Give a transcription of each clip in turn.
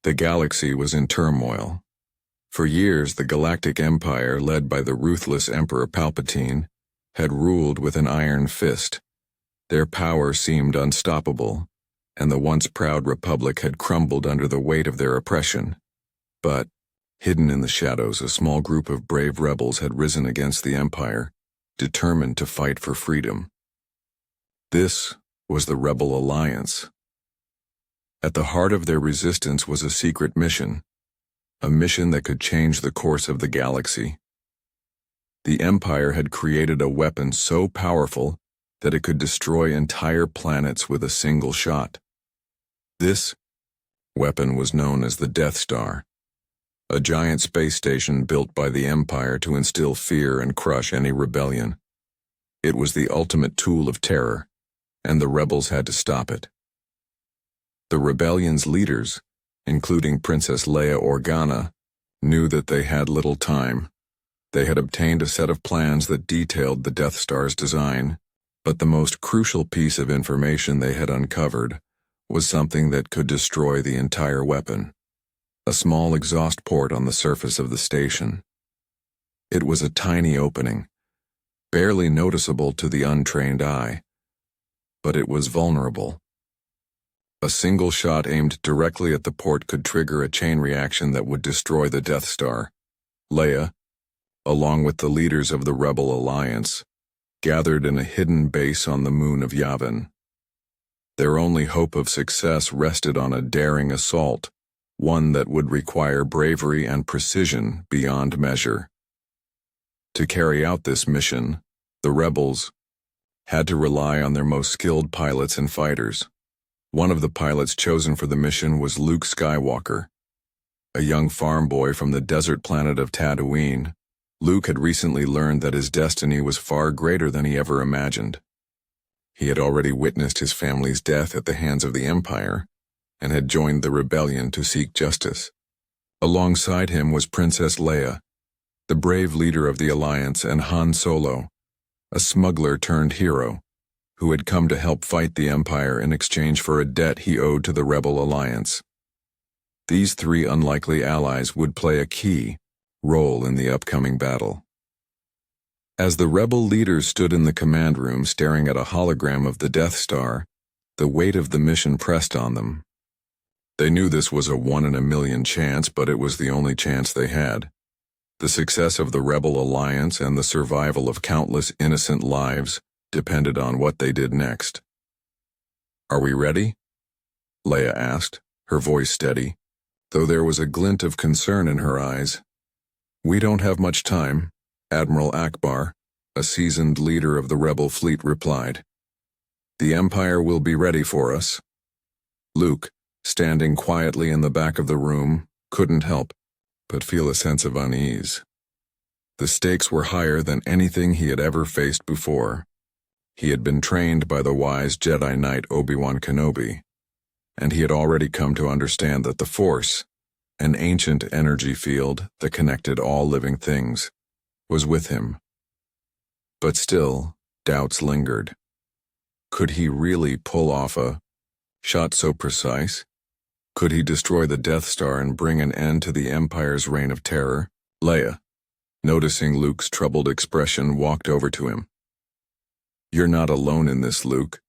The galaxy was in turmoil. For years, the Galactic Empire, led by the ruthless Emperor Palpatine, had ruled with an iron fist. Their power seemed unstoppable, and the once proud Republic had crumbled under the weight of their oppression. But, hidden in the shadows, a small group of brave rebels had risen against the Empire, determined to fight for freedom. This was the Rebel Alliance. At the heart of their resistance was a secret mission, a mission that could change the course of the galaxy. The Empire had created a weapon so powerful that it could destroy entire planets with a single shot. This weapon was known as the Death Star, a giant space station built by the Empire to instill fear and crush any rebellion. It was the ultimate tool of terror, and the rebels had to stop it. The rebellion's leaders, including Princess Leia Organa, knew that they had little time. They had obtained a set of plans that detailed the Death Star's design, but the most crucial piece of information they had uncovered was something that could destroy the entire weapon: a small exhaust port on the surface of the station. It was a tiny opening, barely noticeable to the untrained eye, but it was vulnerable. A single shot aimed directly at the port could trigger a chain reaction that would destroy the Death Star. Leia, along with the leaders of the Rebel Alliance, gathered in a hidden base on the moon of Yavin. Their only hope of success rested on a daring assault, one that would require bravery and precision beyond measure. To carry out this mission, the rebels had to rely on their most skilled pilots and fighters. One of the pilots chosen for the mission was Luke Skywalker. A young farm boy from the desert planet of Tatooine, Luke had recently learned that his destiny was far greater than he ever imagined. He had already witnessed his family's death at the hands of the Empire, and had joined the rebellion to seek justice. Alongside him was Princess Leia, the brave leader of the Alliance, and Han Solo, a smuggler-turned-hero, who had come to help fight the Empire in exchange for a debt he owed to the Rebel Alliance. These three unlikely allies would play a key role in the upcoming battle. As the Rebel leaders stood in the command room staring at a hologram of the Death Star, the weight of the mission pressed on them. They knew this was a 1-in-a-million chance, but it was the only chance they had. The success of the Rebel Alliance and the survival of countless innocent lives depended on what they did next. "Are we ready?" Leia asked, her voice steady, though there was a glint of concern in her eyes. "We don't have much time," Admiral Akbar, a seasoned leader of the rebel fleet, replied. "The Empire will be ready for us." Luke, standing quietly in the back of the room, couldn't help but feel a sense of unease. The stakes were higher than anything he had ever faced before. He had been trained by the wise Jedi Knight Obi-Wan Kenobi, and he had already come to understand that the Force, an ancient energy field that connected all living things, was with him. But still, doubts lingered. Could he really pull off a shot so precise? Could he destroy the Death Star and bring an end to the Empire's reign of terror? Leia, noticing Luke's troubled expression, walked over to him. "You're not alone in this, Luke.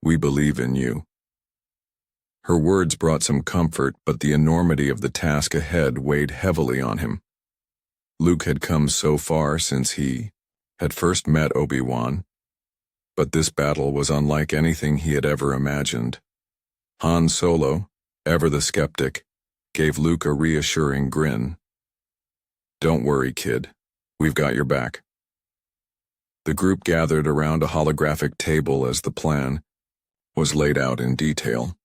We believe in you." Her words brought some comfort, but the enormity of the task ahead weighed heavily on him. Luke had come so far since he had first met Obi-Wan, but this battle was unlike anything he had ever imagined. Han Solo, ever the skeptic, gave Luke a reassuring grin. "Don't worry, kid. We've got your back." The group gathered around a holographic table as the plan was laid out in detail.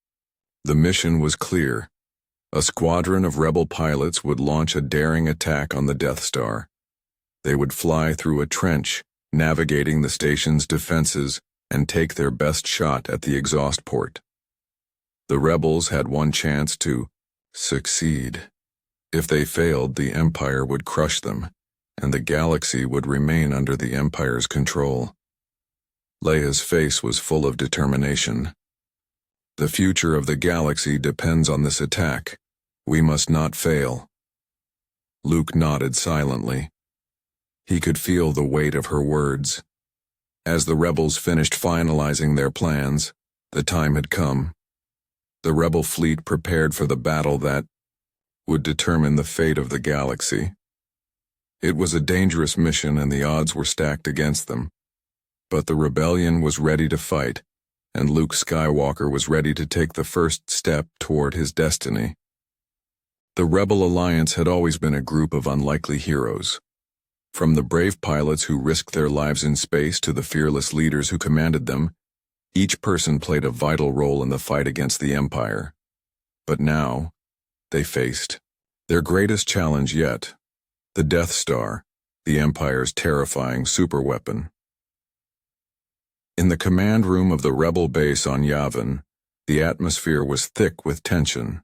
The mission was clear. A squadron of rebel pilots would launch a daring attack on the Death Star. They would fly through a trench, navigating the station's defenses, and take their best shot at the exhaust port. The rebels had one chance to succeed. If they failed, the Empire would crush them, and the galaxy would remain under the Empire's control. Leia's face was full of determination. "The future of the galaxy depends on this attack," We must not fail. Luke nodded silently. He could feel the weight of her words. As the rebels finished finalizing their plans, the time had come. The rebel fleet prepared for the battle that would determine the fate of the galaxy. It was a dangerous mission and the odds were stacked against them. But the rebellion was ready to fight, and Luke Skywalker was ready to take the first step toward his destiny. The Rebel Alliance had always been a group of unlikely heroes. From the brave pilots who risked their lives in space to the fearless leaders who commanded them, each person played a vital role in the fight against the Empire. But now, they faced their greatest challenge yet, the Death Star, the Empire's terrifying superweapon. In the command room of the Rebel base on Yavin, the atmosphere was thick with tension.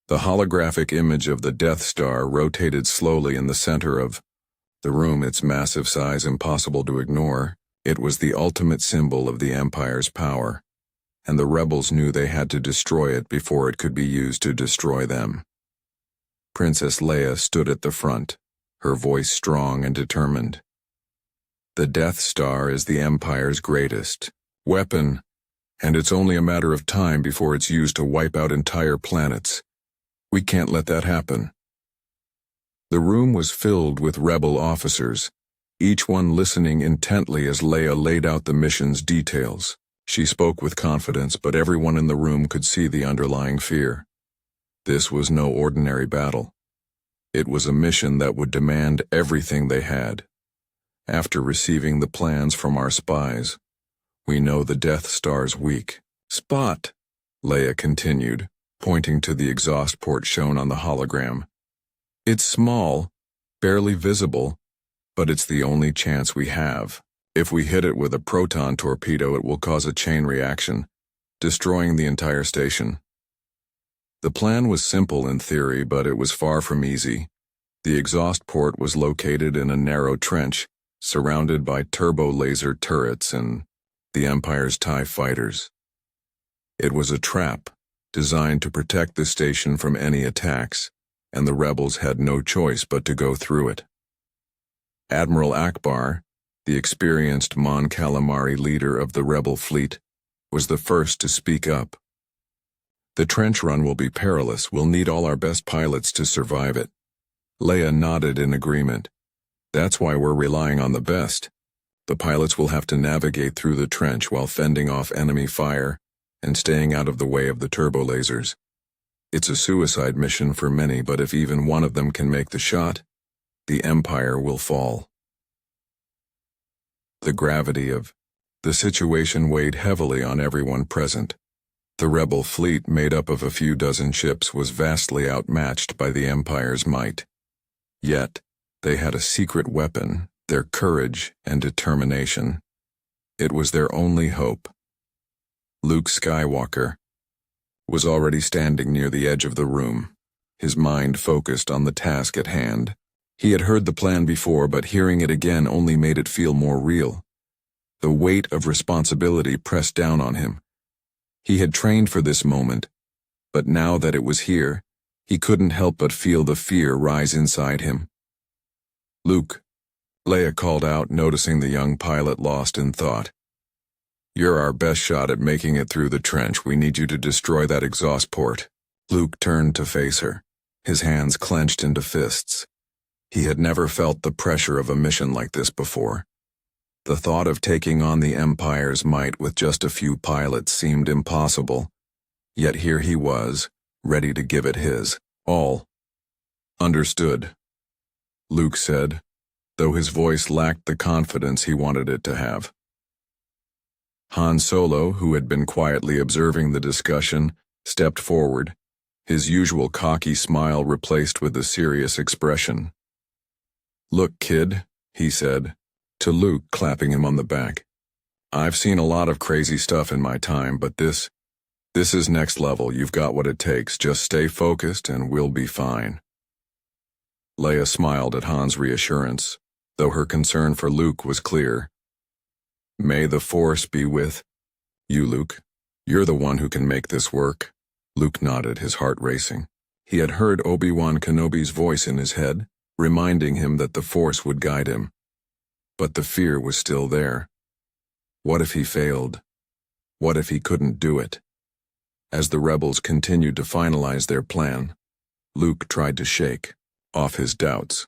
The holographic image of the Death Star rotated slowly in the center of the room, its massive size impossible to ignore. It was the ultimate symbol of the Empire's power, and the rebels knew they had to destroy it before it could be used to destroy them. Princess Leia stood at the front, her voice strong and determined. The Death Star is the Empire's greatest weapon, and it's only a matter of time before it's used to wipe out entire planets. We can't let that happen. The room was filled with rebel officers, each one listening intently as Leia laid out the mission's details. She spoke with confidence, but everyone in the room could see the underlying fear. This was no ordinary battle. It was a mission that would demand everything they had. After receiving the plans from our spies, we know the Death Star's weak spot, Leia continued, pointing to the exhaust port shown on the hologram. It's small, barely visible, but it's the only chance we have. If we hit it with a proton torpedo, it will cause a chain reaction, destroying the entire station. The plan was simple in theory, but it was far from easy. The exhaust port was located in a narrow trench, surrounded by turbo laser turrets and the Empire's TIE fighters. It was a trap, designed to protect the station from any attacks, and the rebels had no choice but to go through it. Admiral Akbar, the experienced Mon Calamari leader of the rebel fleet, was the first to speak up. The trench run will be perilous. We'll need all our best pilots to survive it. Leia nodded in agreement. That's why we're relying on the best. The pilots will have to navigate through the trench while fending off enemy fire and staying out of the way of the turbo lasers. It's a suicide mission for many, but if even one of them can make the shot, the Empire will fall. The gravity of the situation weighed heavily on everyone present. The rebel fleet, made up of a few dozen ships, was vastly outmatched by the Empire's might. Yet, they had a secret weapon, their courage and determination. It was their only hope. Luke Skywalker was already standing near the edge of the room, his mind focused on the task at hand. He had heard the plan before, but hearing it again only made it feel more real. The weight of responsibility pressed down on him. He had trained for this moment, but now that it was here, he couldn't help but feel the fear rise inside him. Luke, Leia called out, noticing the young pilot lost in thought. You're our best shot at making it through the trench. We need you to destroy that exhaust port. Luke turned to face her, his hands clenched into fists. He had never felt the pressure of a mission like this before. The thought of taking on the Empire's might with just a few pilots seemed impossible, yet here he was, ready to give it his all. Understood, Luke said, though his voice lacked the confidence he wanted it to have. Han Solo, who had been quietly observing the discussion, stepped forward, his usual cocky smile replaced with a serious expression. Look, kid, he said, to Luke, clapping him on the back. I've seen a lot of crazy stuff in my time, but this is next level. You've got what it takes. Just stay focused and we'll be fine. Leia smiled at Han's reassurance, though her concern for Luke was clear. May the Force be with you, Luke. You're the one who can make this work. Luke nodded, his heart racing. He had heard Obi-Wan Kenobi's voice in his head, reminding him that the Force would guide him. But the fear was still there. What if he failed? What if he couldn't do it? As the rebels continued to finalize their plan, Luke tried to shake off his doubts.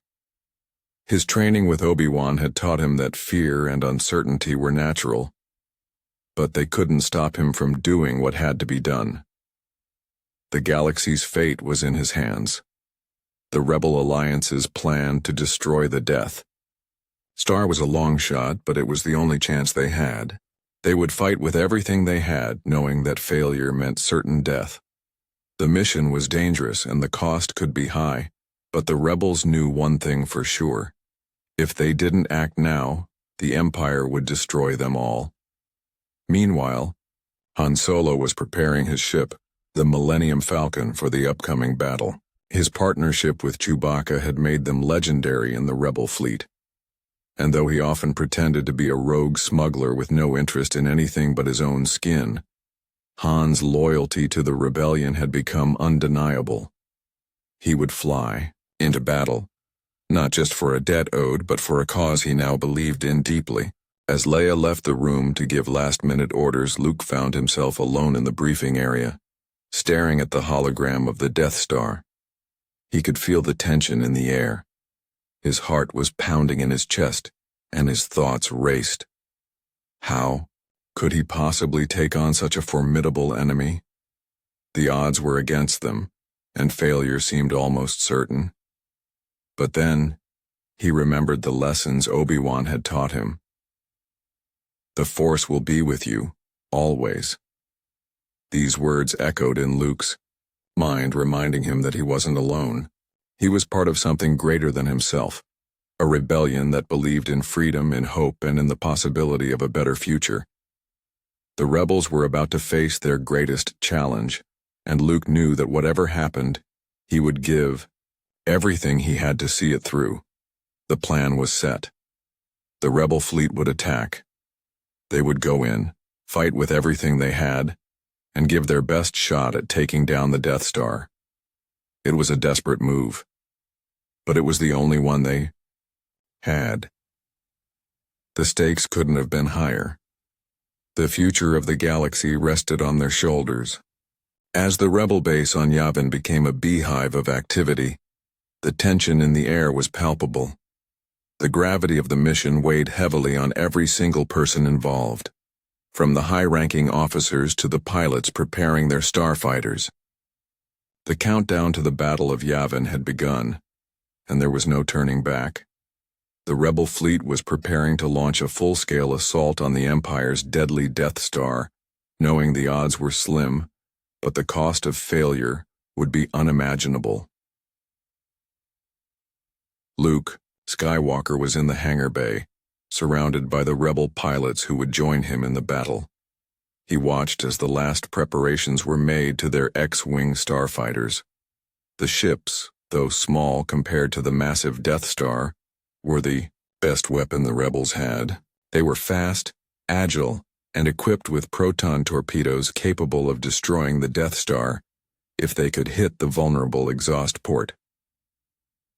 His training with Obi-Wan had taught him that fear and uncertainty were natural, but they couldn't stop him from doing what had to be done. The galaxy's fate was in his hands. The Rebel Alliance's plan to destroy the Death. Star was a long shot, but it was the only chance they had. They would fight with everything they had, knowing that failure meant certain death. The mission was dangerous and the cost could be high, but the rebels knew one thing for sure. If they didn't act now, the Empire would destroy them all. Meanwhile, Han Solo was preparing his ship, the Millennium Falcon, for the upcoming battle. His partnership with Chewbacca had made them legendary in the rebel fleet. And though he often pretended to be a rogue smuggler with no interest in anything but his own skin, Han's loyalty to the rebellion had become undeniable. He would fly into battle, not just for a debt owed, but for a cause he now believed in deeply. As Leia left the room to give last-minute orders, Luke found himself alone in the briefing area, staring at the hologram of the Death Star. He could feel the tension in the air. His heart was pounding in his chest, and his thoughts raced. How could he possibly take on such a formidable enemy? The odds were against them, and failure seemed almost certain. But then, he remembered the lessons Obi-Wan had taught him. The Force will be with you, always. These words echoed in Luke's mind, reminding him that he wasn't alone. He was part of something greater than himself, a rebellion that believed in freedom, in hope, and in the possibility of a better future. The rebels were about to face their greatest challenge, and Luke knew that whatever happened, he would give everything he had to see it through. The plan was set. The rebel fleet would attack. They would go in, fight with everything they had, and give their best shot at taking down the Death Star. It was a desperate move, but it was the only one they had. The stakes couldn't have been higher. The future of the galaxy rested on their shoulders. As the rebel base on Yavin became a beehive of activity, the tension in the air was palpable. The gravity of the mission weighed heavily on every single person involved, from the high-ranking officers to the pilots preparing their starfighters. The countdown to the Battle of Yavin had begun, and there was no turning back. The rebel fleet was preparing to launch a full-scale assault on the Empire's deadly Death Star, knowing the odds were slim, but the cost of failure would be unimaginable. Luke Skywalker was in the hangar bay, surrounded by the rebel pilots who would join him in the battle. He watched as the last preparations were made to their X-Wing starfighters. The ships, though small compared to the massive Death Star, were the best weapon the rebels had. They were fast, agile, and equipped with proton torpedoes capable of destroying the Death Star if they could hit the vulnerable exhaust port.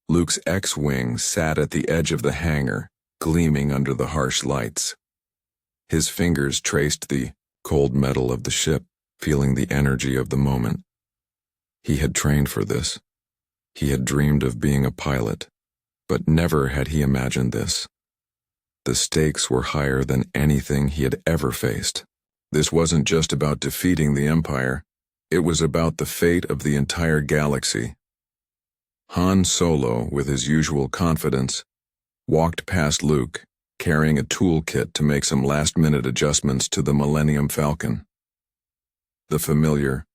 Luke's X-Wing sat at the edge of the hangar, gleaming under the harsh lights. His fingers traced the cold metal of the ship, feeling the energy of the moment. He had trained for this. He had dreamed of being a pilot, but never had he imagined this. The stakes were higher than anything he had ever faced. This wasn't just about defeating the Empire, it was about the fate of the entire galaxy. Han Solo, with his usual confidence, walked past Luke, carrying a toolkit to make some last-minute adjustments to the Millennium Falcon. The familiar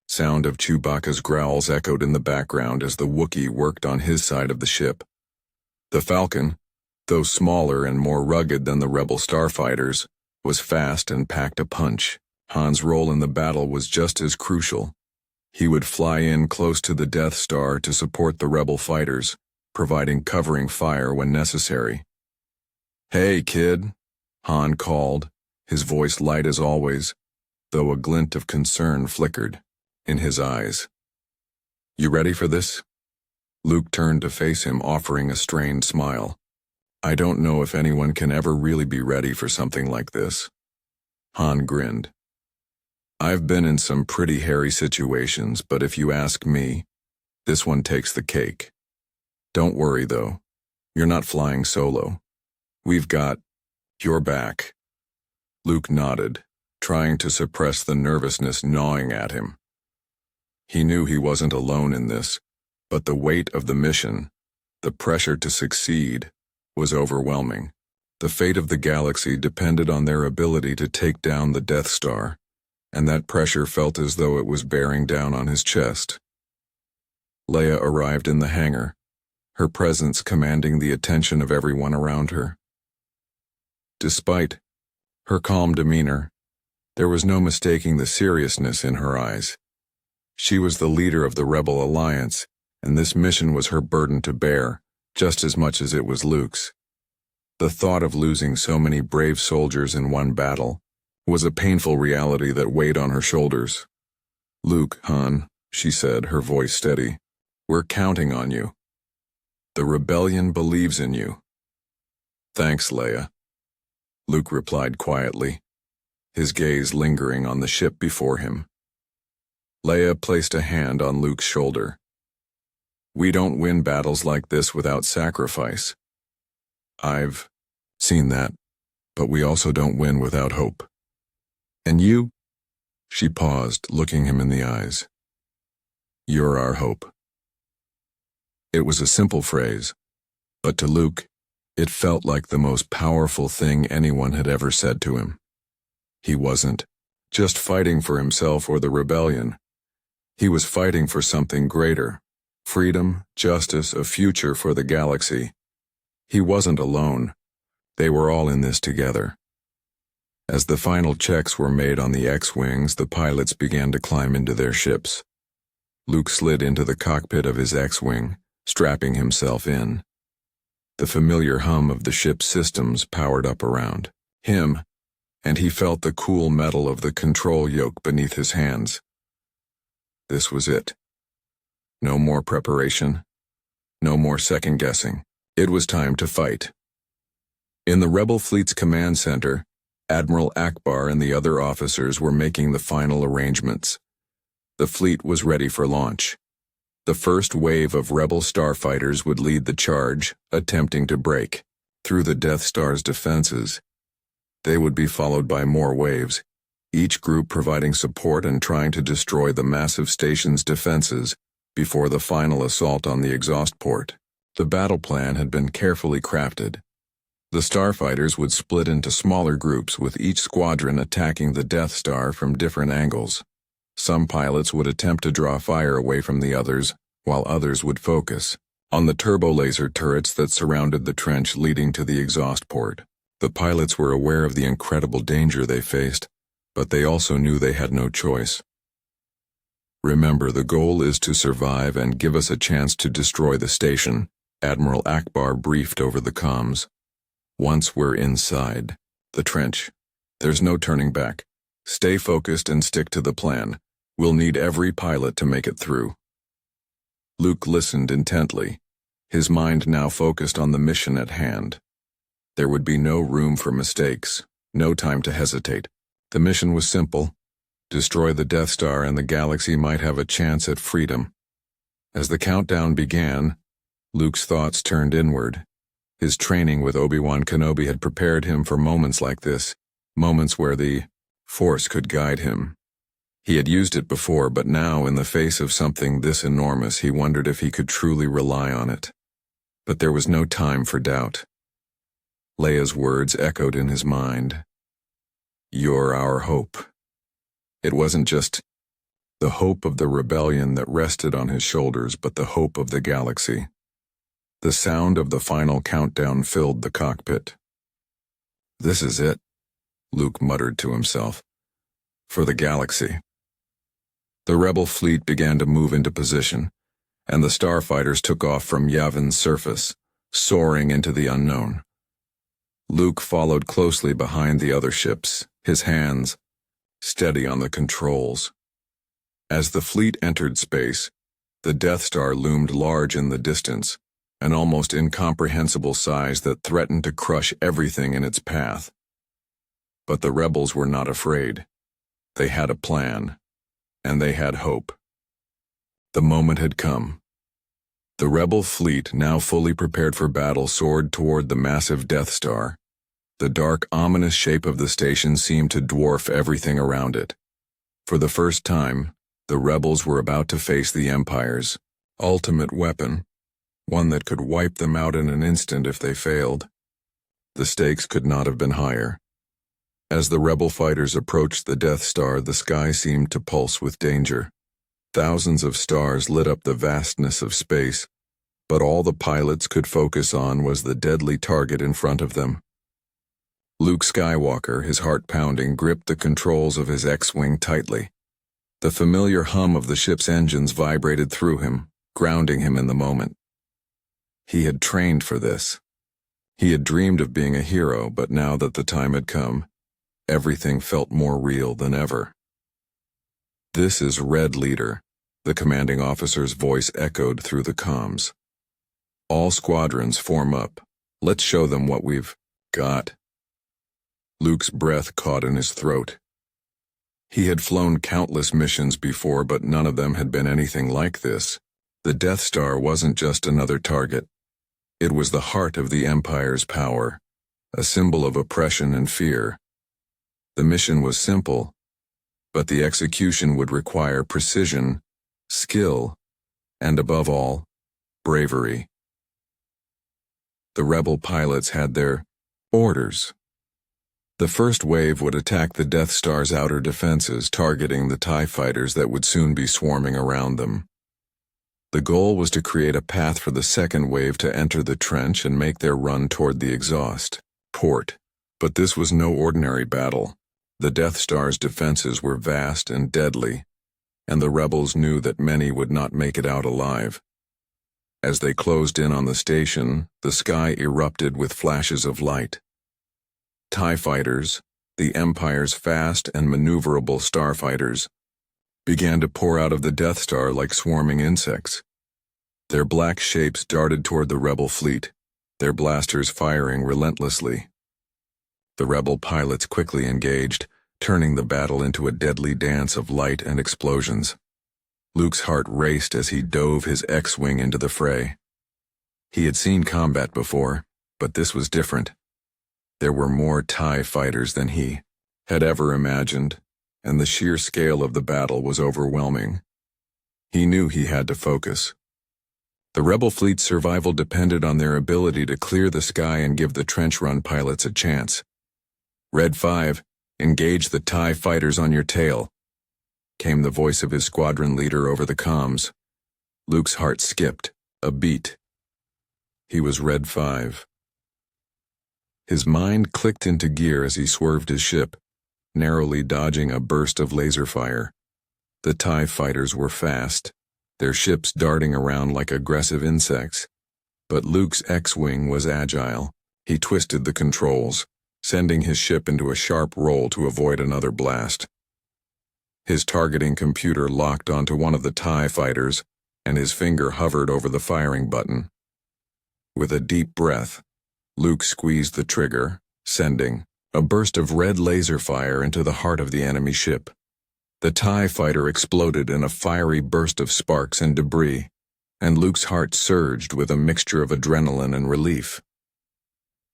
sound of Chewbacca's growls echoed in the background as the Wookiee worked on his side of the ship. The Falcon, though smaller and more rugged than the rebel starfighters, was fast and packed a punch. Han's role in the battle was just as crucial. He would fly in close to the Death Star to support the rebel fighters, providing covering fire when necessary. "Hey, kid," Han called, his voice light as always, though a glint of concern flickered in his eyes. You ready for this? Luke turned to face him, offering a strained smile. I don't know if anyone can ever really be ready for something like this. Han grinned. I've been in some pretty hairy situations, but if you ask me, this one takes the cake. Don't worry, though. You're not flying solo. We've got your back. Luke nodded, trying to suppress the nervousness gnawing at him. He knew he wasn't alone in this, but the weight of the mission, the pressure to succeed, was overwhelming. The fate of the galaxy depended on their ability to take down the Death Star, and that pressure felt as though it was bearing down on his chest. Leia arrived in the hangar, her presence commanding the attention of everyone around her. Despite her calm demeanor, there was no mistaking the seriousness in her eyes. She was the leader of the Rebel Alliance, and this mission was her burden to bear, just as much as it was Luke's. The thought of losing so many brave soldiers in one battle was a painful reality that weighed on her shoulders. Luke, Han, she said, her voice steady, we're counting on you. The rebellion believes in you. Thanks, Leia. Luke replied quietly, his gaze lingering on the ship before him. Leia placed a hand on Luke's shoulder. We don't win battles like this without sacrifice. I've seen that, but we also don't win without hope. And you? She paused, looking him in the eyes. You're our hope. It was a simple phrase, but to Luke, it felt like the most powerful thing anyone had ever said to him. He wasn't just fighting for himself or the rebellion. He was fighting for something greater. Freedom, justice, a future for the galaxy. He wasn't alone. They were all in this together. As the final checks were made on the X-Wings, the pilots began to climb into their ships. Luke slid into the cockpit of his X-Wing, strapping himself in. The familiar hum of the ship's systems powered up around him, and he felt the cool metal of the control yoke beneath his hands. This was it. No more preparation. No more second-guessing. It was time to fight. In the Rebel Fleet's command center, Admiral Akbar and the other officers were making the final arrangements. The fleet was ready for launch. The first wave of Rebel starfighters would lead the charge, attempting to break through the Death Star's defenses. They would be followed by more waves, each group providing support and trying to destroy the massive station's defenses before the final assault on the exhaust port. The battle plan had been carefully crafted. The starfighters would split into smaller groups, with each squadron attacking the Death Star from different angles. Some pilots would attempt to draw fire away from the others, while others would focus on the turbo-laser turrets that surrounded the trench leading to the exhaust port. The pilots were aware of the incredible danger they faced, but they also knew they had no choice. Remember, the goal is to survive and give us a chance to destroy the station, Admiral Akbar briefed over the comms. Once we're inside the trench, there's no turning back. Stay focused and stick to the plan. We'll need every pilot to make it through. Luke listened intently, his mind now focused on the mission at hand. There would be no room for mistakes, no time to hesitate. The mission was simple. Destroy the Death Star and the galaxy might have a chance at freedom. As the countdown began, Luke's thoughts turned inward. His training with Obi-Wan Kenobi had prepared him for moments like this, moments where the Force could guide him. He had used it before, but now, in the face of something this enormous, he wondered if he could truly rely on it. But there was no time for doubt. Leia's words echoed in his mind. You're our hope. It wasn't just the hope of the rebellion that rested on his shoulders, but the hope of the galaxy. The sound of the final countdown filled the cockpit. This is it, Luke muttered to himself. For the galaxy. The rebel fleet began to move into position, and the starfighters took off from Yavin's surface, soaring into the unknown. Luke followed closely behind the other ships, his hands steady on the controls. As the fleet entered space, The Death Star loomed large in the distance, an almost incomprehensible size that threatened to crush everything in its path. But the rebels were not afraid. They had a plan, and they had hope. The moment had come. The rebel fleet, now fully prepared for battle, soared toward the massive Death Star. The dark, ominous shape of the station seemed to dwarf everything around it. For the first time, the rebels were about to face the Empire's ultimate weapon, one that could wipe them out in an instant if they failed. The stakes could not have been higher. As the rebel fighters approached the Death Star, the sky seemed to pulse with danger. Thousands of stars lit up the vastness of space, but all the pilots could focus on was the deadly target in front of them. Luke Skywalker, his heart pounding, gripped the controls of his X-Wing tightly. The familiar hum of the ship's engines vibrated through him, grounding him in the moment. He had trained for this. He had dreamed of being a hero, but now that the time had come, everything felt more real than ever. "This is Red Leader," the commanding officer's voice echoed through the comms. "All squadrons form up. Let's show them what we've got." Luke's breath caught in his throat. He had flown countless missions before, but none of them had been anything like this. The Death Star wasn't just another target. It was the heart of the Empire's power, a symbol of oppression and fear. The mission was simple, but the execution would require precision, skill, and above all, bravery. The rebel pilots had their orders. The first wave would attack the Death Star's outer defenses, targeting the TIE fighters that would soon be swarming around them. The goal was to create a path for the second wave to enter the trench and make their run toward the exhaust port. But this was no ordinary battle. The Death Star's defenses were vast and deadly, and the rebels knew that many would not make it out alive. As they closed in on the station, the sky erupted with flashes of light. TIE fighters, the Empire's fast and maneuverable starfighters, began to pour out of the Death Star like swarming insects. Their black shapes darted toward the rebel fleet, their blasters firing relentlessly. The rebel pilots quickly engaged, turning the battle into a deadly dance of light and explosions. Luke's heart raced as he dove his X-Wing into the fray. He had seen combat before, but this was different. There were more TIE fighters than he had ever imagined, and the sheer scale of the battle was overwhelming. He knew he had to focus. The rebel fleet's survival depended on their ability to clear the sky and give the trench-run pilots a chance. "Red 5, engage the TIE fighters on your tail," came the voice of his squadron leader over the comms. Luke's heart skipped a beat. He was Red 5. His mind clicked into gear as he swerved his ship, narrowly dodging a burst of laser fire. The TIE fighters were fast, their ships darting around like aggressive insects. But Luke's X-Wing was agile. He twisted the controls, sending his ship into a sharp roll to avoid another blast. His targeting computer locked onto one of the TIE fighters, and his finger hovered over the firing button. With a deep breath, Luke squeezed the trigger, sending a burst of red laser fire into the heart of the enemy ship. The TIE fighter exploded in a fiery burst of sparks and debris, and Luke's heart surged with a mixture of adrenaline and relief.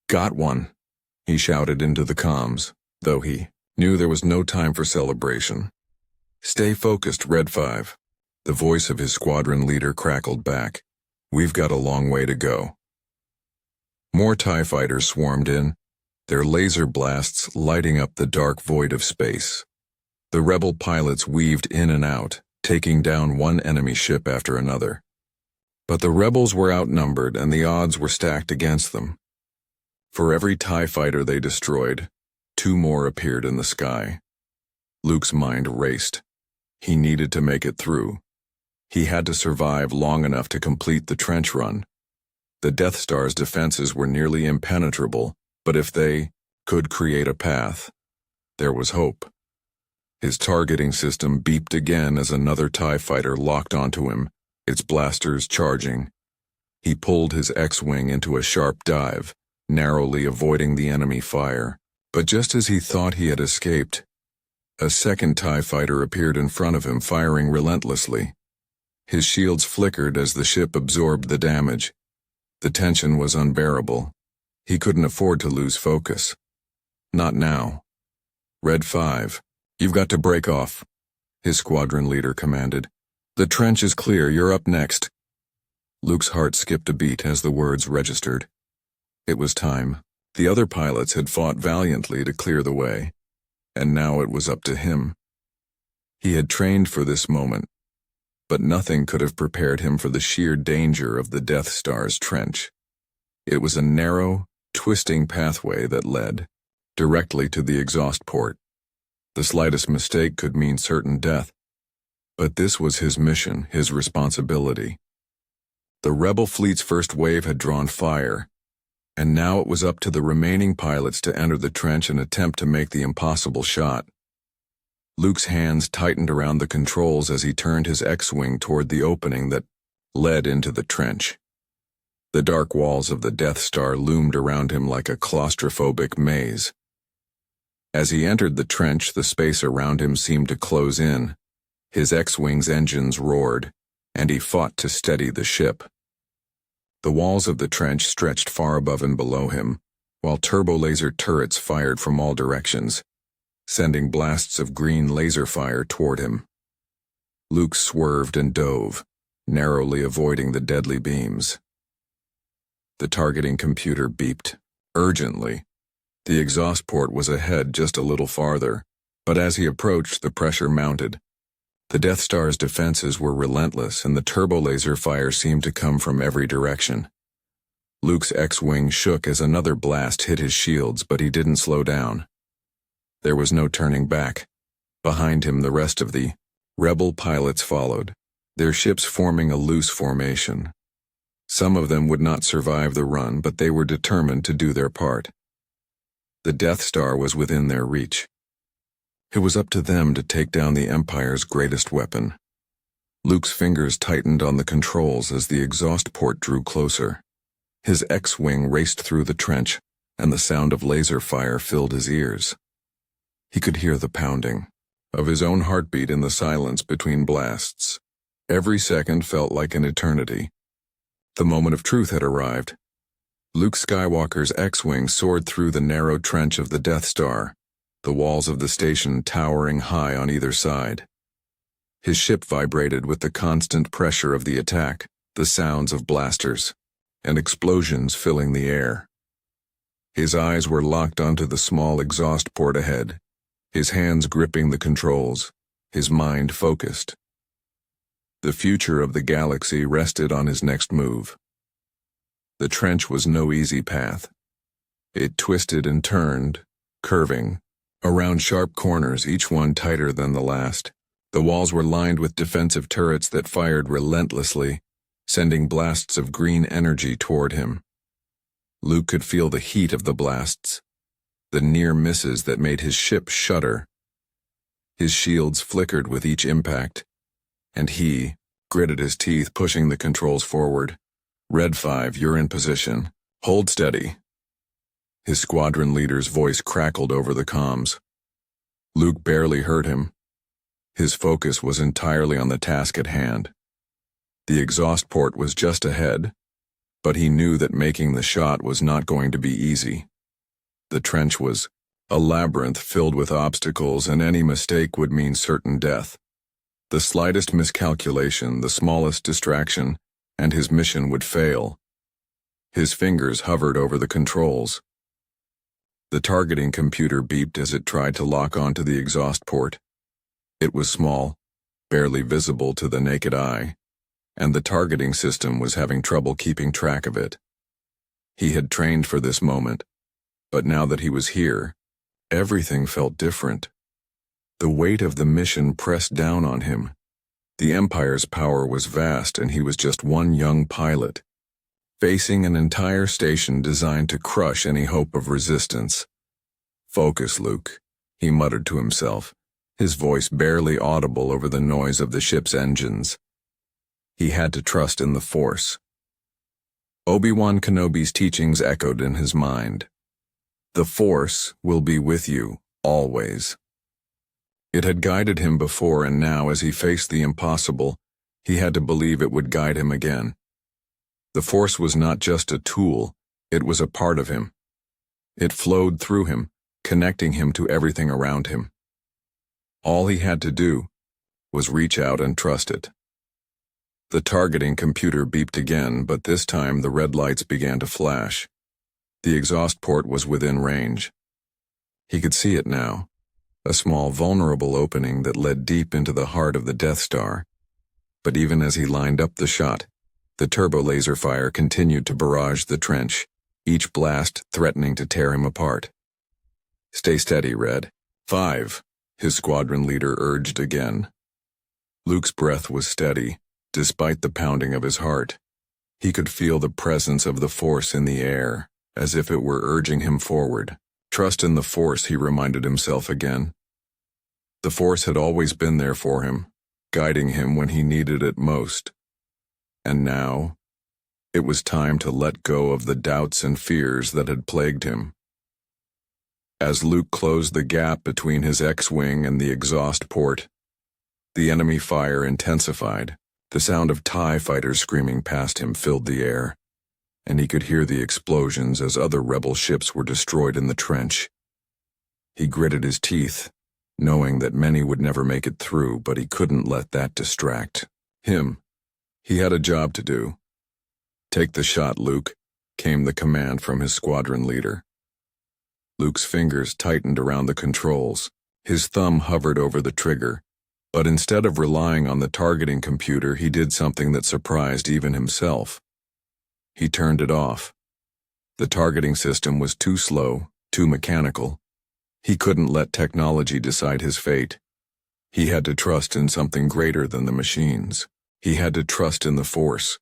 "Got one," he shouted into the comms, though he knew there was no time for celebration. "Stay focused, Red 5. The voice of his squadron leader crackled back. "We've got a long way to go." More TIE fighters swarmed in, their laser blasts lighting up the dark void of space. The rebel pilots weaved in and out, taking down one enemy ship after another. But the rebels were outnumbered and the odds were stacked against them. For every TIE fighter they destroyed, 2 more appeared in the sky. Luke's mind raced. He needed to make it through. He had to survive long enough to complete the trench run. The Death Star's defenses were nearly impenetrable, but if they could create a path, there was hope. His targeting system beeped again as another TIE fighter locked onto him, its blasters charging. He pulled his X-wing into a sharp dive, narrowly avoiding the enemy fire. But just as he thought he had escaped, a second TIE fighter appeared in front of him, firing relentlessly. His shields flickered as the ship absorbed the damage. The tension was unbearable. He couldn't afford to lose focus. Not now. Red 5, you've got to break off, his squadron leader commanded. The trench is clear, you're up next. Luke's heart skipped a beat as the words registered. It was time. The other pilots had fought valiantly to clear the way, and now it was up to him. He had trained for this moment, but nothing could have prepared him for the sheer danger of the Death Star's trench. It was a narrow, twisting pathway that led directly to the exhaust port. The slightest mistake could mean certain death, but this was his mission, his responsibility. The rebel fleet's first wave had drawn fire, and now it was up to the remaining pilots to enter the trench and attempt to make the impossible shot. Luke's hands tightened around the controls as he turned his X-wing toward the opening that led into the trench. The dark walls of the Death Star loomed around him like a claustrophobic maze. As he entered the trench, the space around him seemed to close in. His X-wing's engines roared, and he fought to steady the ship. The walls of the trench stretched far above and below him, while turbo-laser turrets fired from all directions, sending blasts of green laser fire toward him. Luke swerved and dove, narrowly avoiding the deadly beams. The targeting computer beeped, urgently. The exhaust port was ahead just a little farther, but as he approached, the pressure mounted. The Death Star's defenses were relentless, and the turbo-laser fire seemed to come from every direction. Luke's X-wing shook as another blast hit his shields, but he didn't slow down. There was no turning back. Behind him, the rest of the rebel pilots followed, their ships forming a loose formation. Some of them would not survive the run, but they were determined to do their part. The Death Star was within their reach. It was up to them to take down the Empire's greatest weapon. Luke's fingers tightened on the controls as the exhaust port drew closer. His X-wing raced through the trench, and the sound of laser fire filled his ears. He could hear the pounding of his own heartbeat in the silence between blasts. Every second felt like an eternity. The moment of truth had arrived. Luke Skywalker's X-wing soared through the narrow trench of the Death Star, the walls of the station towering high on either side. His ship vibrated with the constant pressure of the attack, the sounds of blasters and explosions filling the air. His eyes were locked onto the small exhaust port ahead, his hands gripping the controls, his mind focused. The future of the galaxy rested on his next move. The trench was no easy path. It twisted and turned, curving, around sharp corners, each one tighter than the last. The walls were lined with defensive turrets that fired relentlessly, sending blasts of green energy toward him. Luke could feel the heat of the blasts, the near misses that made his ship shudder. His shields flickered with each impact, and he gritted his teeth, pushing the controls forward. Red 5, you're in position. Hold steady. His squadron leader's voice crackled over the comms. Luke barely heard him. His focus was entirely on the task at hand. The exhaust port was just ahead, but he knew that making the shot was not going to be easy. The trench was a labyrinth filled with obstacles, and any mistake would mean certain death. The slightest miscalculation, the smallest distraction, and his mission would fail. His fingers hovered over the controls. The targeting computer beeped as it tried to lock onto the exhaust port. It was small, barely visible to the naked eye, and the targeting system was having trouble keeping track of it. He had trained for this moment, but now that he was here, everything felt different. The weight of the mission pressed down on him. The Empire's power was vast, and he was just one young pilot, facing an entire station designed to crush any hope of resistance. "Focus, Luke," he muttered to himself, his voice barely audible over the noise of the ship's engines. He had to trust in the Force. Obi-Wan Kenobi's teachings echoed in his mind. The Force will be with you, always. It had guided him before, and now, as he faced the impossible, he had to believe it would guide him again. The Force was not just a tool, it was a part of him. It flowed through him, connecting him to everything around him. All he had to do was reach out and trust it. The targeting computer beeped again, but this time the red lights began to flash. The exhaust port was within range. He could see it now, a small vulnerable opening that led deep into the heart of the Death Star. But even as he lined up the shot, the turbo laser fire continued to barrage the trench, each blast threatening to tear him apart. "Stay steady, Red." "5," his squadron leader urged again. Luke's breath was steady, despite the pounding of his heart. He could feel the presence of the Force in the air, as if it were urging him forward. Trust in the Force, he reminded himself again. The Force had always been there for him, guiding him when he needed it most. And now, it was time to let go of the doubts and fears that had plagued him. As Luke closed the gap between his X-wing and the exhaust port, the enemy fire intensified. The sound of TIE fighters screaming past him filled the air, and he could hear the explosions as other rebel ships were destroyed in the trench. He gritted his teeth, knowing that many would never make it through, but he couldn't let that distract him. He had a job to do. "Take the shot, Luke," came the command from his squadron leader. Luke's fingers tightened around the controls. His thumb hovered over the trigger. But instead of relying on the targeting computer, he did something that surprised even himself. He turned it off. The targeting system was too slow, too mechanical. He couldn't let technology decide his fate. He had to trust in something greater than the machines. He had to trust in the Force.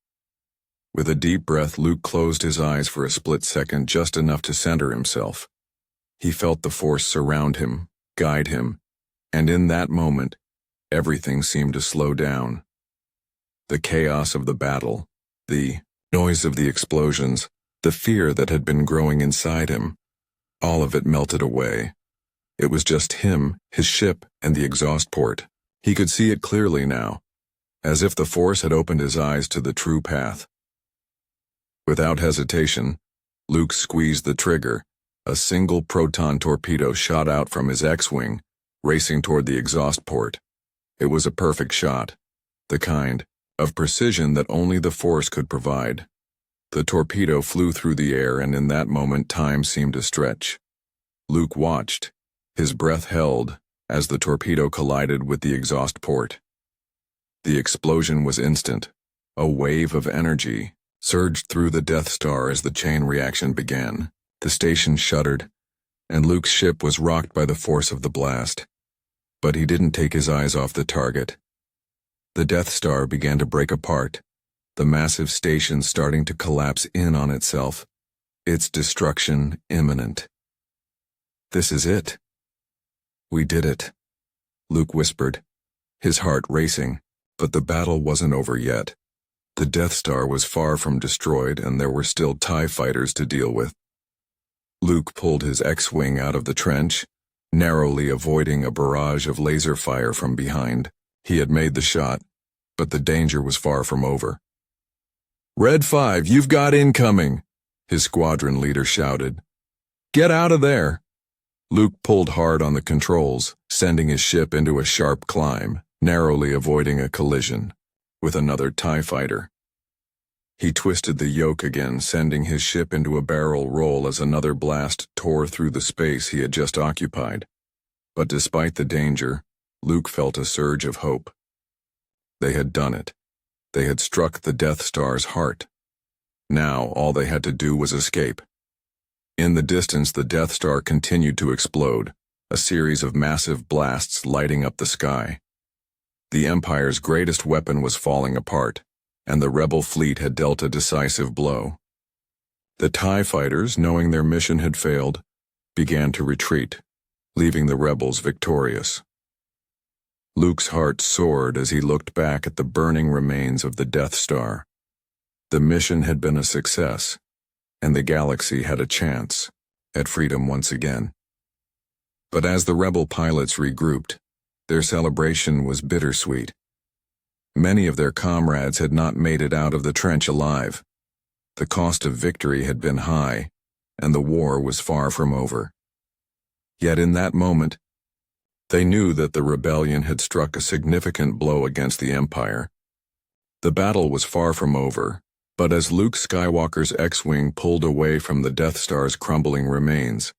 With a deep breath, Luke closed his eyes for a split second, just enough to center himself. He felt the Force surround him, guide him, and in that moment, everything seemed to slow down. The chaos of the battle, the noise of the explosions, the fear that had been growing inside him, all of it melted away. It was just him, his ship, and the exhaust port. He could see it clearly now, as if the Force had opened his eyes to the true path. Without hesitation, Luke squeezed the trigger. A single proton torpedo shot out from his X-wing, racing toward the exhaust port. It was a perfect shot, the kind of precision that only the Force could provide. The torpedo flew through the air, and in that moment time seemed to stretch. Luke watched, his breath held, as the torpedo collided with the exhaust port. The explosion was instant. A wave of energy surged through the Death Star as the chain reaction began. The station shuddered, and Luke's ship was rocked by the force of the blast. But he didn't take his eyes off the target. The Death Star began to break apart, the massive station starting to collapse in on itself, its destruction imminent. "This is it. We did it," Luke whispered, his heart racing, but the battle wasn't over yet. The Death Star was far from destroyed, and there were still TIE fighters to deal with. Luke pulled his X-wing out of the trench, narrowly avoiding a barrage of laser fire from behind. He had made the shot, but the danger was far from over. "Red 5, you've got incoming," his squadron leader shouted. "Get out of there." Luke pulled hard on the controls, sending his ship into a sharp climb, narrowly avoiding a collision with another TIE fighter. He twisted the yoke again, sending his ship into a barrel roll as another blast tore through the space he had just occupied. But despite the danger, Luke felt a surge of hope. They had done it. They had struck the Death Star's heart. Now all they had to do was escape. In the distance, the Death Star continued to explode, a series of massive blasts lighting up the sky. The Empire's greatest weapon was falling apart, and the rebel fleet had dealt a decisive blow. The TIE fighters, knowing their mission had failed, began to retreat, leaving the rebels victorious. Luke's heart soared as he looked back at the burning remains of the Death Star. The mission had been a success, and the galaxy had a chance at freedom once again. But as the rebel pilots regrouped, their celebration was bittersweet. Many of their comrades had not made it out of the trench alive. The cost of victory had been high, and the war was far from over. Yet in that moment, they knew that the rebellion had struck a significant blow against the Empire. The battle was far from over, but as Luke Skywalker's X-Wing pulled away from the Death Star's crumbling remains,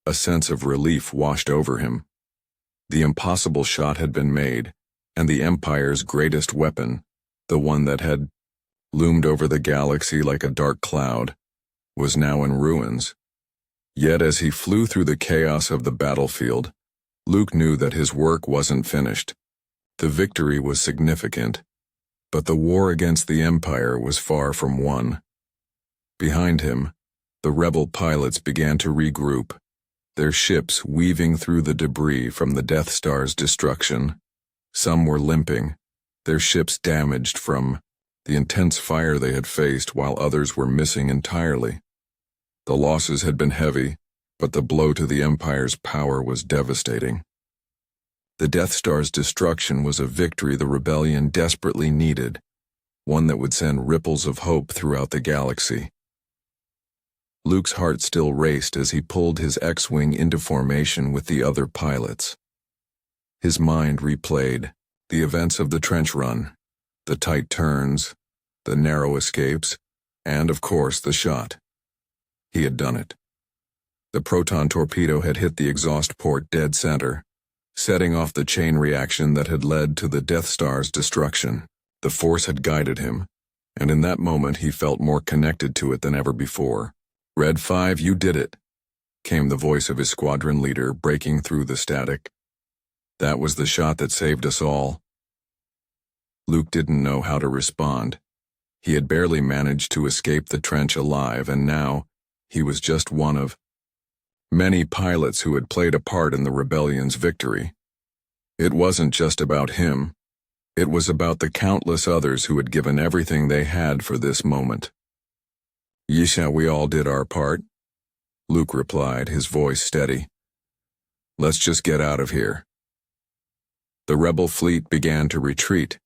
a sense of relief washed over him. The impossible shot had been made, and the Empire's greatest weapon, the one that had loomed over the galaxy like a dark cloud, was now in ruins. Yet as he flew through the chaos of the battlefield, Luke knew that his work wasn't finished. The victory was significant, but the war against the Empire was far from won. Behind him, the rebel pilots began to regroup, their ships weaving through the debris from the Death Star's destruction. Some were limping, their ships damaged from the intense fire they had faced, while others were missing entirely. The losses had been heavy, but the blow to the Empire's power was devastating. The Death Star's destruction was a victory the rebellion desperately needed, one that would send ripples of hope throughout the galaxy. Luke's heart still raced as he pulled his X-Wing into formation with the other pilots. His mind replayed the events of the trench run, the tight turns, the narrow escapes, and, of course, the shot. He had done it. The proton torpedo had hit the exhaust port dead center, setting off the chain reaction that had led to the Death Star's destruction. The Force had guided him, and in that moment he felt more connected to it than ever before. "Red 5, you did it," came the voice of his squadron leader, breaking through the static. "That was the shot that saved us all." Luke didn't know how to respond. He had barely managed to escape the trench alive, and now he was just one of many pilots who had played a part in the rebellion's victory. It wasn't just about him. It was about the countless others who had given everything they had for this moment. "Yesha, we all did our part," Luke replied, his voice steady. "Let's just get out of here." The rebel fleet began to retreat,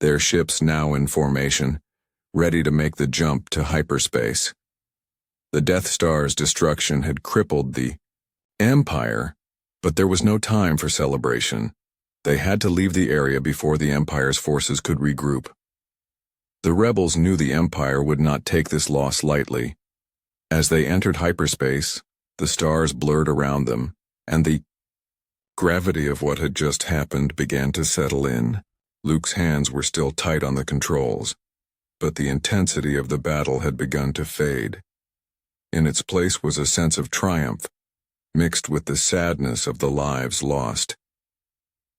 their ships now in formation, ready to make the jump to hyperspace. The Death Star's destruction had crippled the Empire, but there was no time for celebration. They had to leave the area before the Empire's forces could regroup. The rebels knew the Empire would not take this loss lightly. As they entered hyperspace, the stars blurred around them, and the gravity of what had just happened began to settle in. Luke's hands were still tight on the controls, but the intensity of the battle had begun to fade. In its place was a sense of triumph, mixed with the sadness of the lives lost.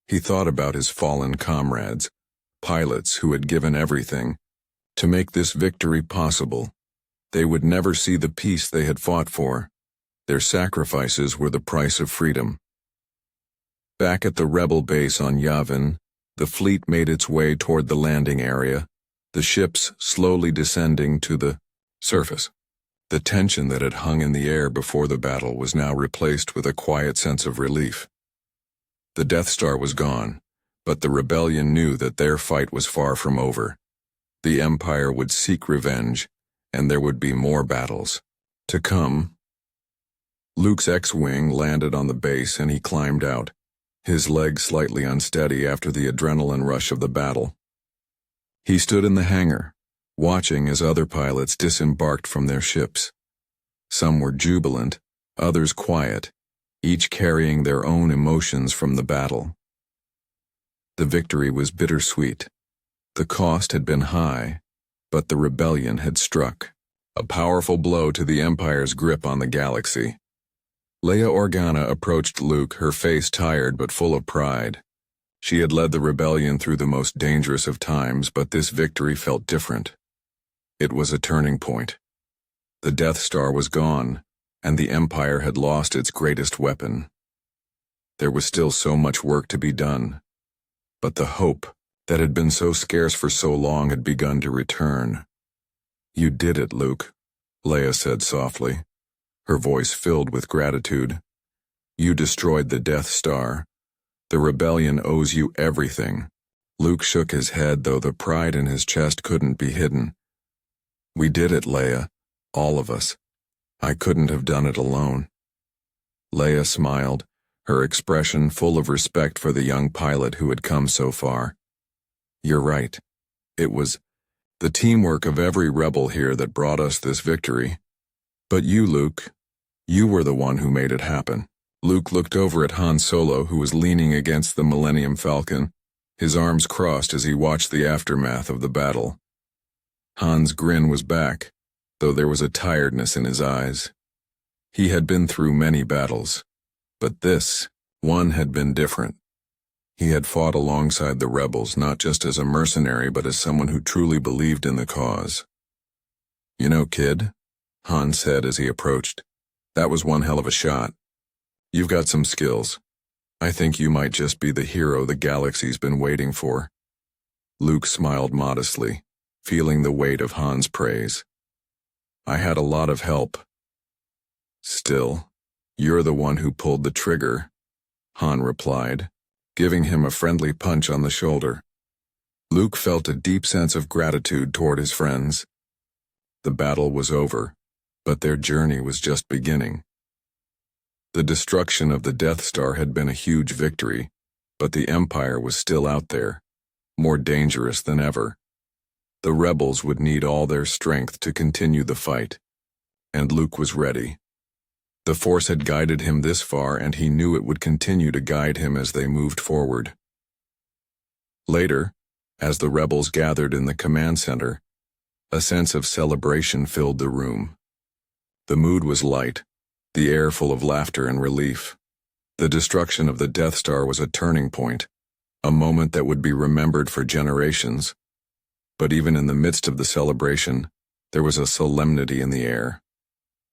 He thought about his fallen comrades, pilots who had given everything to make this victory possible. They would never see the peace they had fought for. Their sacrifices were the price of freedom. Back at the rebel base on Yavin, the fleet made its way toward the landing area, the ships slowly descending to the surface. The tension that had hung in the air before the battle was now replaced with a quiet sense of relief. The Death Star was gone, but the rebellion knew that their fight was far from over. The Empire would seek revenge, and there would be more battles to come. Luke's X-Wing landed on the base and he climbed out, his legs slightly unsteady after the adrenaline rush of the battle. He stood in the hangar, watching as other pilots disembarked from their ships. Some were jubilant, others quiet, each carrying their own emotions from the battle. The victory was bittersweet. The cost had been high, but the rebellion had struck, a powerful blow to the Empire's grip on the galaxy. Leia Organa approached Luke, her face tired but full of pride. She had led the rebellion through the most dangerous of times, but this victory felt different. It was a turning point. The Death Star was gone, and the Empire had lost its greatest weapon. There was still so much work to be done. but the hope that had been so scarce for so long had begun to return. "You did it, Luke," Leia said softly, her voice filled with gratitude. "You destroyed the Death Star. The rebellion owes you everything." Luke shook his head, though the pride in his chest couldn't be hidden. "We did it, Leia. All of us. I couldn't have done it alone." Leia smiled, her expression full of respect for the young pilot who had come so far. "You're right. It was the teamwork of every rebel here that brought us this victory. But you, Luke, you were the one who made it happen." Luke looked over at Han Solo, who was leaning against the Millennium Falcon, his arms crossed as he watched the aftermath of the battle. Han's grin was back, though there was a tiredness in his eyes. He had been through many battles, but this one had been different. He had fought alongside the rebels, not just as a mercenary, but as someone who truly believed in the cause. "You know, kid," Han said as he approached, "that was one hell of a shot. You've got some skills. I think you might just be the hero the galaxy's been waiting for." Luke smiled modestly, feeling the weight of Han's praise. "I had a lot of help." "Still, you're the one who pulled the trigger," Han replied, giving him a friendly punch on the shoulder. Luke felt a deep sense of gratitude toward his friends. The battle was over, but their journey was just beginning. The destruction of the Death Star had been a huge victory, but the Empire was still out there, more dangerous than ever. The rebels would need all their strength to continue the fight, and Luke was ready. The Force had guided him this far, and he knew it would continue to guide him as they moved forward. Later, as the rebels gathered in the command center, a sense of celebration filled the room. The mood was light, the air full of laughter and relief. The destruction of the Death Star was a turning point, a moment that would be remembered for generations. But even in the midst of the celebration, there was a solemnity in the air.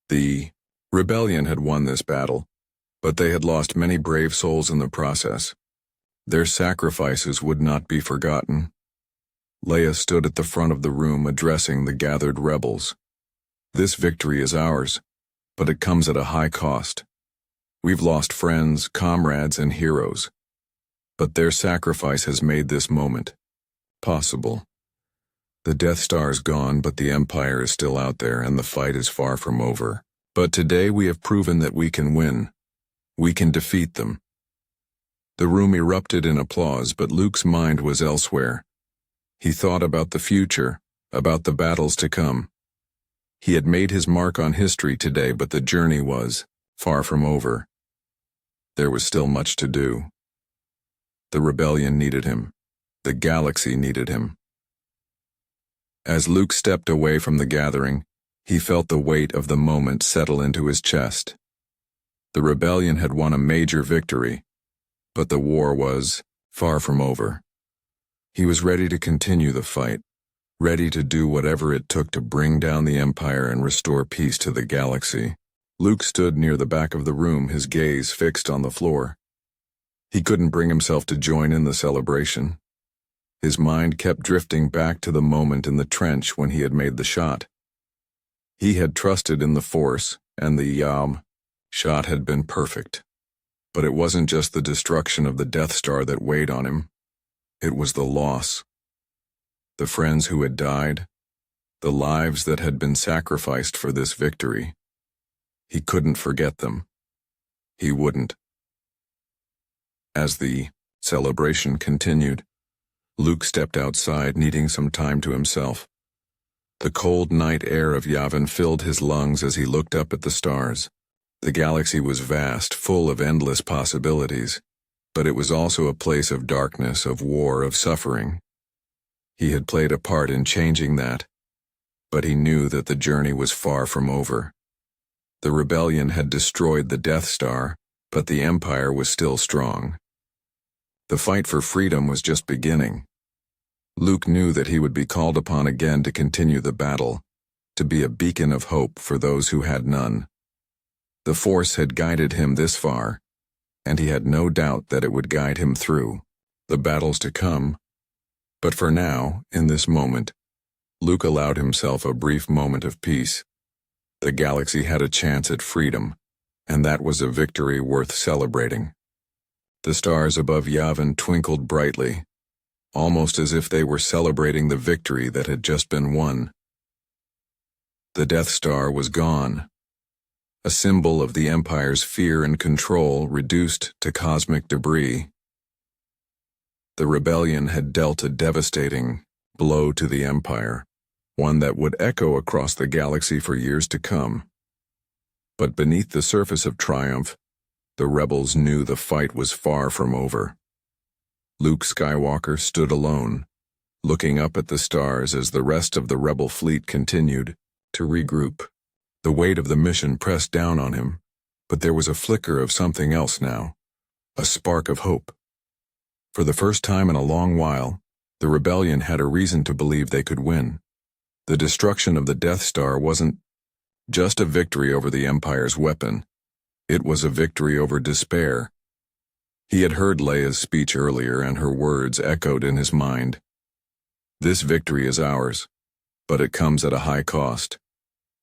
The rebellion had won this battle, but they had lost many brave souls in the process. Their sacrifices would not be forgotten. Leia stood at the front of the room addressing the gathered rebels. "This victory is ours, but it comes at a high cost. We've lost friends, comrades, and heroes. But their sacrifice has made this moment possible. The Death Star is gone, but the Empire is still out there, and the fight is far from over. But today we have proven that we can win. We can defeat them." The room erupted in applause, but Luke's mind was elsewhere. He thought about the future, about the battles to come. He had made his mark on history today, but the journey was far from over. There was still much to do. The rebellion needed him. The galaxy needed him. As Luke stepped away from the gathering, he felt the weight of the moment settle into his chest. The rebellion had won a major victory, but the war was far from over. He was ready to continue the fight, ready to do whatever it took to bring down the Empire and restore peace to the galaxy. Luke stood near the back of the room, his gaze fixed on the floor. He couldn't bring himself to join in the celebration. His mind kept drifting back to the moment in the trench when he had made the shot. He had trusted in the Force, and the shot had been perfect. But it wasn't just the destruction of the Death Star that weighed on him. It was the loss. The friends who had died, the lives that had been sacrificed for this victory. He couldn't forget them. He wouldn't. As the celebration continued, Luke stepped outside, needing some time to himself. The cold night air of Yavin filled his lungs as he looked up at the stars. The galaxy was vast, full of endless possibilities, but it was also a place of darkness, of war, of suffering. He had played a part in changing that, but he knew that the journey was far from over. The rebellion had destroyed the Death Star, but the Empire was still strong. The fight for freedom was just beginning. Luke knew that he would be called upon again to continue the battle, to be a beacon of hope for those who had none. The Force had guided him this far, and he had no doubt that it would guide him through. the battles to come. But for now, in this moment, Luke allowed himself a brief moment of peace. The galaxy had a chance at freedom, and that was a victory worth celebrating. The stars above Yavin twinkled brightly, almost as if they were celebrating the victory that had just been won. The Death Star was gone, a symbol of the Empire's fear and control reduced to cosmic debris. The rebellion had dealt a devastating blow to the Empire, one that would echo across the galaxy for years to come. But beneath the surface of triumph, the rebels knew the fight was far from over. Luke Skywalker stood alone, looking up at the stars as the rest of the rebel fleet continued to regroup. The weight of the mission pressed down on him, but there was a flicker of something else now, a spark of hope. For the first time in a long while, the rebellion had a reason to believe they could win. The destruction of the Death Star wasn't just a victory over the Empire's weapon. It was a victory over despair. He had heard Leia's speech earlier, and her words echoed in his mind. This victory is ours, but it comes at a high cost.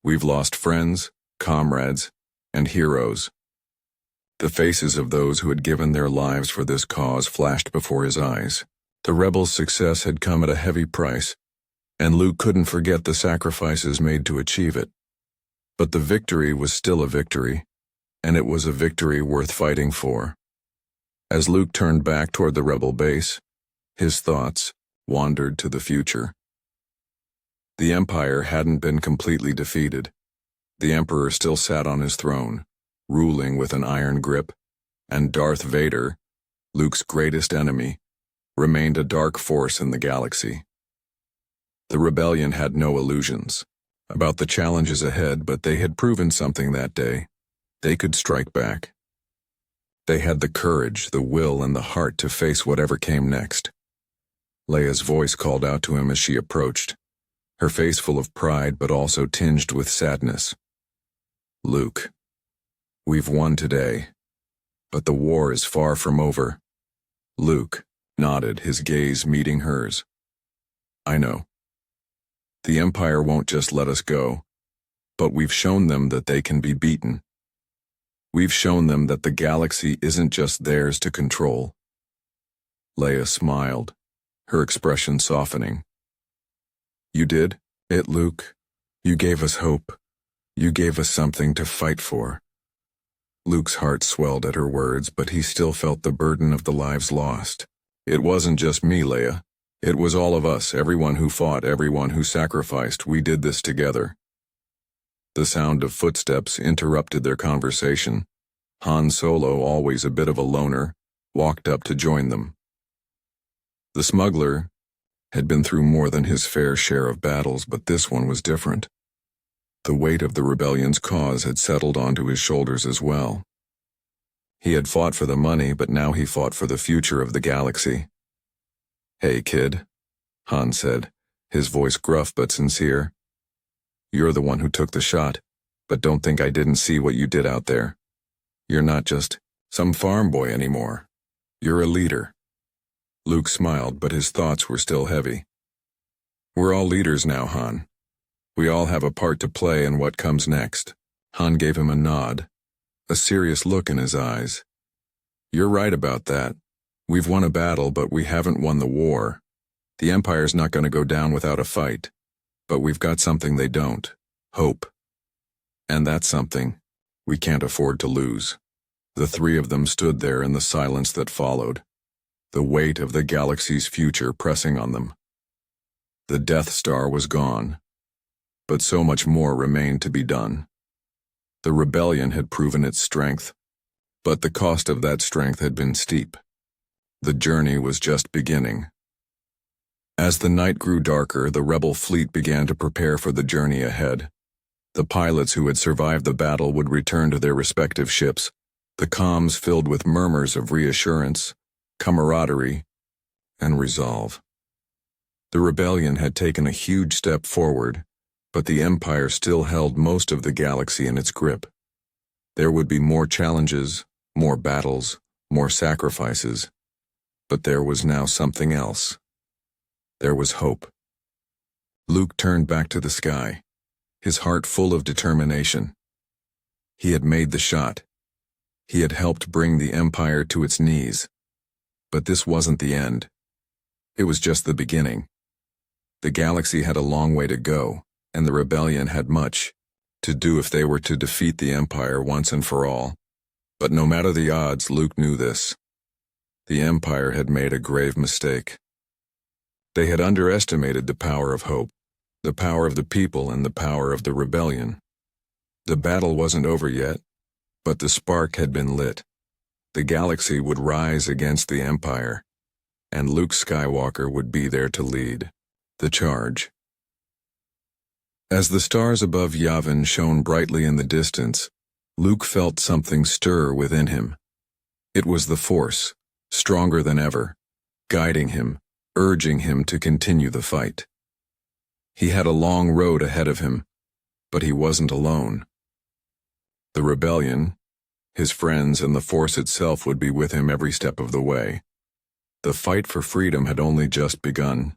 We've lost friends, comrades, and heroes. The faces of those who had given their lives for this cause flashed before his eyes. The rebels' success had come at a heavy price, and Luke couldn't forget the sacrifices made to achieve it. But the victory was still a victory, and it was a victory worth fighting for. As Luke turned back toward the rebel base, his thoughts wandered to the future. The Empire hadn't been completely defeated. The Emperor still sat on his throne, ruling with an iron grip, and Darth Vader, Luke's greatest enemy, remained a dark force in the galaxy. The rebellion had no illusions about the challenges ahead, but they had proven something that day. They could strike back. They had the courage, the will, and the heart to face whatever came next. Leia's voice called out to him as she approached, her face full of pride but also tinged with sadness. Luke, we've won today, but the war is far from over. Luke nodded, his gaze meeting hers. I know. The Empire won't just let us go, but we've shown them that they can be beaten. We've shown them that the galaxy isn't just theirs to control. Leia smiled, her expression softening. You did it, Luke. You gave us hope. You gave us something to fight for. Luke's heart swelled at her words, but he still felt the burden of the lives lost. It wasn't just me, Leia. It was all of us, everyone who fought, everyone who sacrificed. We did this together. The sound of footsteps interrupted their conversation. Han Solo, always a bit of a loner, walked up to join them. The smuggler had been through more than his fair share of battles, but this one was different. The weight of the rebellion's cause had settled onto his shoulders as well. He had fought for the money, but now he fought for the future of the galaxy. Hey, kid, Han said, his voice gruff but sincere. You're the one who took the shot, but don't think I didn't see what you did out there. You're not just some farm boy anymore. You're a leader. Luke smiled, but his thoughts were still heavy. We're all leaders now, Han. We all have a part to play in what comes next. Han gave him a nod, a serious look in his eyes. You're right about that. We've won a battle, but we haven't won the war. The Empire's not going to go down without a fight. But we've got something they don't. Hope. And that's something we can't afford to lose. The three of them stood there in the silence that followed, the weight of the galaxy's future pressing on them. The Death Star was gone, but so much more remained to be done. The rebellion had proven its strength, but the cost of that strength had been steep. The journey was just beginning. As the night grew darker, the rebel fleet began to prepare for the journey ahead. The pilots who had survived the battle would return to their respective ships, the comms filled with murmurs of reassurance, camaraderie, and resolve. The rebellion had taken a huge step forward, but the Empire still held most of the galaxy in its grip. There would be more challenges, more battles, more sacrifices. But there was now something else. There was hope. Luke turned back to the sky, his heart full of determination. He had made the shot. He had helped bring the Empire to its knees. But this wasn't the end. It was just the beginning. The galaxy had a long way to go, and the rebellion had much to do if they were to defeat the Empire once and for all. But no matter the odds, Luke knew this. The Empire had made a grave mistake. They had underestimated the power of hope, the power of the people and the power of the rebellion. The battle wasn't over yet, but the spark had been lit. The galaxy would rise against the Empire, and Luke Skywalker would be there to lead the charge. As the stars above Yavin shone brightly in the distance, Luke felt something stir within him. It was the Force, stronger than ever, guiding him, urging him to continue the fight. He had a long road ahead of him, but he wasn't alone. The rebellion, his friends, and the Force itself would be with him every step of the way. The fight for freedom had only just begun.